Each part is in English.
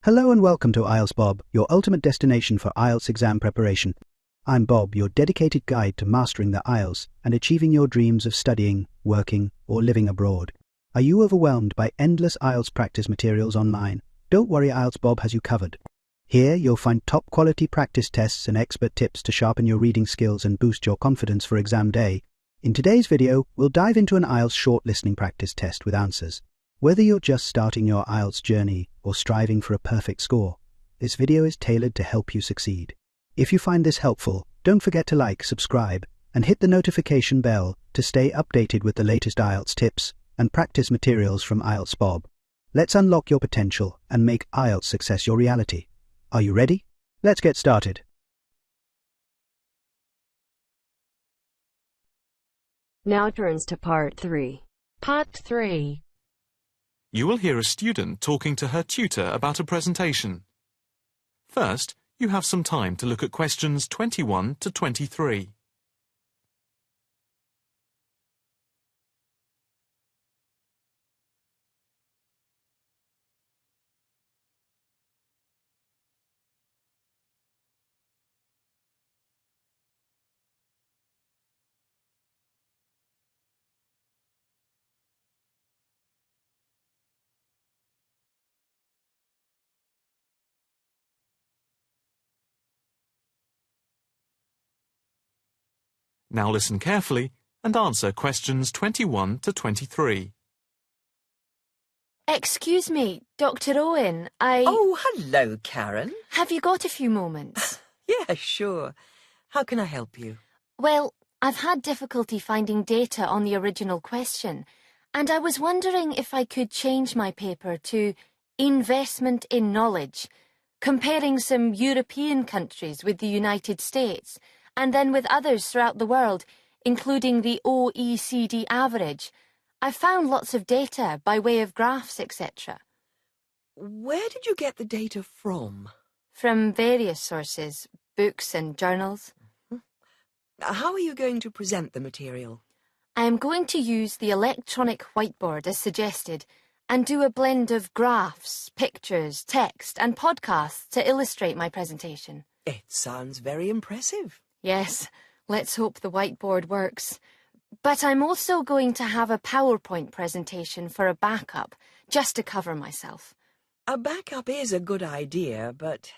Hello and welcome to IELTS Bob, your ultimate destination for IELTS exam preparation. I'm Bob, your dedicated guide to mastering the IELTS and achieving your dreams of studying, working, or living abroad. Are you overwhelmed by endless IELTS practice materials online? Don't worry, IELTS Bob has you covered. Here you'll find top-quality practice tests and expert tips to sharpen your reading skills and boost your confidence for exam day. In today's video, we'll dive into an IELTS short listening practice test with answers. Whether you're just starting your IELTS journey or striving for a perfect score, this video is tailored to help you succeed. If you find this helpful, don't forget to like, subscribe, and hit the notification bell to stay updated with the latest IELTS tips and practice materials from IELTS Bob. Let's unlock your potential and make IELTS success your reality. Are you ready? Let's get started. Now turns to Part 3. Part 3. You will hear a student talking to her tutor about a presentation. First, you have some time to look at questions 21 to 23. Now listen carefully and answer questions 21 to 23. Excuse me, Dr. Owen, Oh, hello, Karen. Have you got a few moments? Yeah, sure. How can I help you? Well, I've had difficulty finding data on the original question, and I was wondering if I could change my paper to Investment in Knowledge, comparing some European countries with the United States, and then with others throughout the world, including the OECD average. I found lots of data by way of graphs, etc. Where did you get the data from? From various sources, books and journals. How are you going to present the material? I am going to use the electronic whiteboard as suggested and do a blend of graphs, pictures, text and podcasts to illustrate my presentation. It sounds very impressive. Yes, let's hope the whiteboard works. But I'm also going to have a PowerPoint presentation for a backup, just to cover myself. A backup is a good idea, but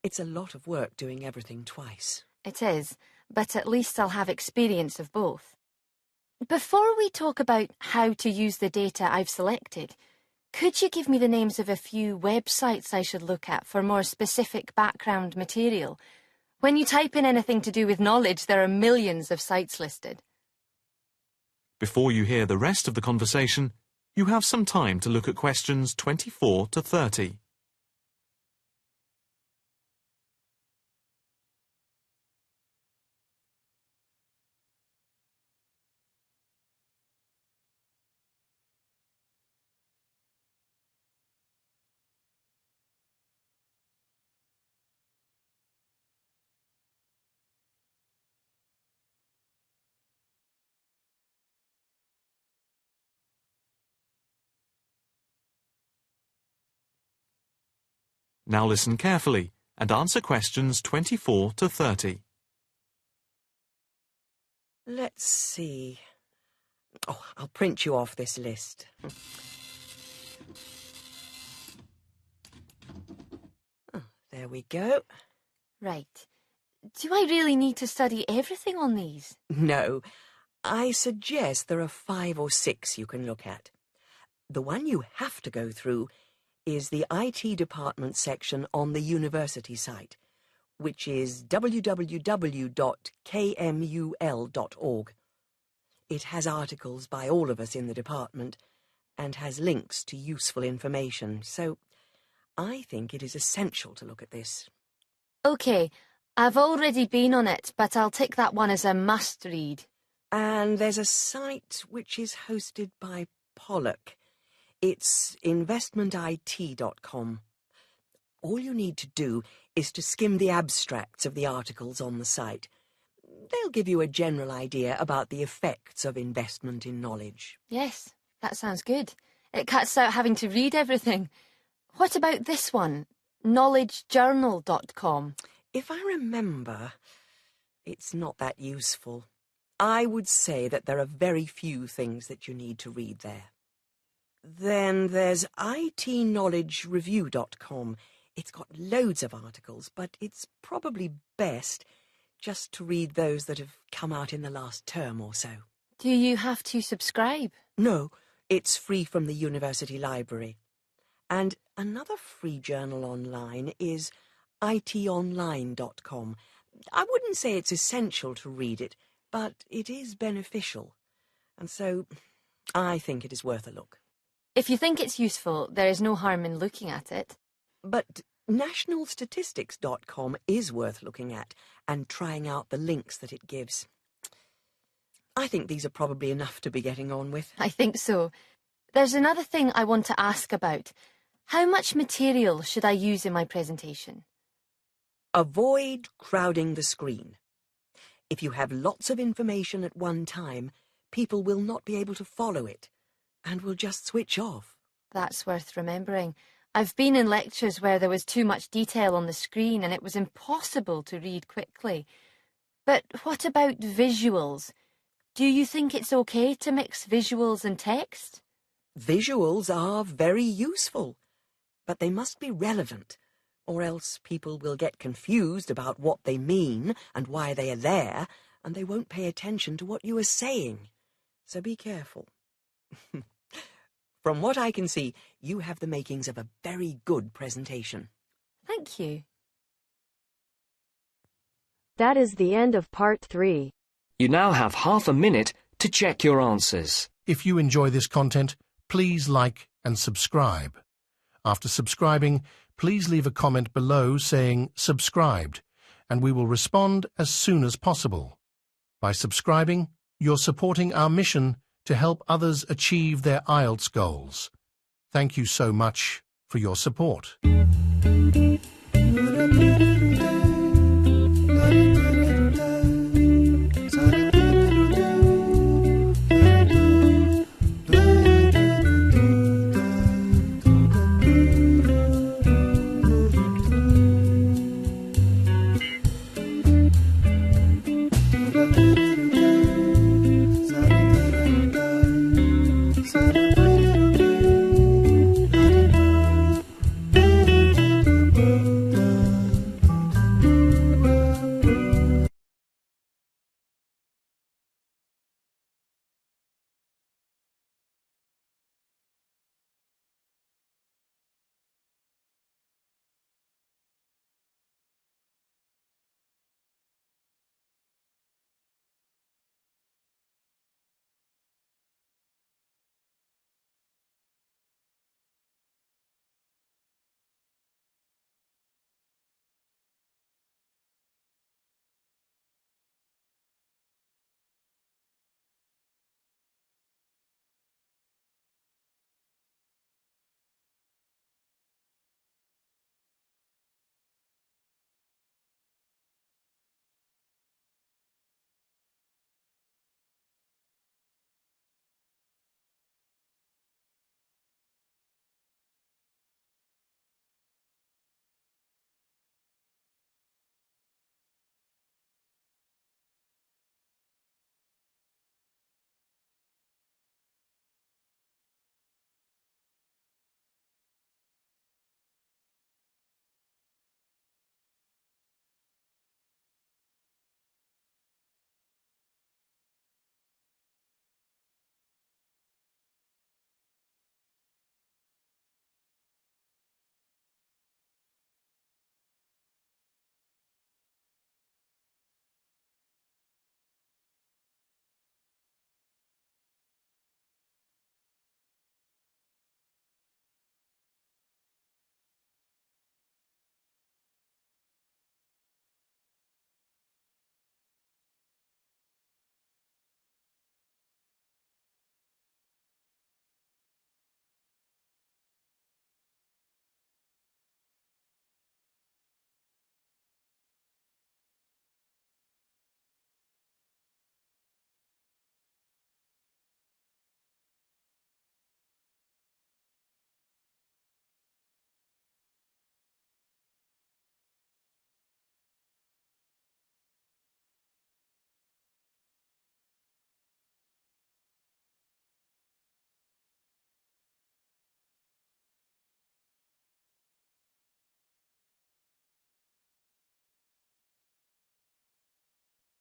it's a lot of work doing everything twice. It is, but at least I'll have experience of both. Before we talk about how to use the data I've selected, could you give me the names of a few websites I should look at for more specific background material? When you type in anything to do with knowledge, there are millions of sites listed. Before you hear the rest of the conversation, you have some time to look at questions 24 to 30. Now listen carefully and answer questions 24 to 30. Let's see. Oh, I'll print you off this list. Oh, there we go. Right. Do I really need to study everything on these? No, I suggest there are 5 or 6 you can look at. The one you have to go through is the IT department section on the university site, which is www.kmul.org. It has articles by all of us in the department and has links to useful information, so I think it is essential to look at this. OK, I've already been on it, but I'll tick that one as a must-read. And there's a site which is hosted by Pollock. It's investmentit.com. All you need to do is to skim the abstracts of the articles on the site. They'll give you a general idea about the effects of investment in knowledge. Yes, that sounds good. It cuts out having to read everything. What about this one? knowledgejournal.com. If I remember, it's not that useful. I would say that there are very few things that you need to read there. Then there's itknowledgereview.com. It's got loads of articles, but it's probably best just to read those that have come out in the last term or so. Do you have to subscribe? No, it's free from the university library. And another free journal online is itonline.com. I wouldn't say it's essential to read it, but it is beneficial. And so I think it is worth a look. If you think it's useful, there is no harm in looking at it. But nationalstatistics.com is worth looking at and trying out the links that it gives. I think these are probably enough to be getting on with. I think so. There's another thing I want to ask about. How much material should I use in my presentation? Avoid crowding the screen. If you have lots of information at one time, people will not be able to follow it and will just switch off. That's worth remembering. I've been in lectures where there was too much detail on the screen and it was impossible to read quickly. But what about visuals? Do you think it's okay to mix visuals and text? Visuals are very useful, but they must be relevant, or else people will get confused about what they mean and why they are there, and they won't pay attention to what you are saying. So be careful. From what I can see, you have the makings of a very good presentation. Thank you. That is the end of part 3. You now have half a minute to check your answers. If you enjoy this content, please like and subscribe. After subscribing, please leave a comment below saying subscribed, and we will respond as soon as possible. By subscribing, you're supporting our mission to help others achieve their IELTS goals. Thank you so much for your support.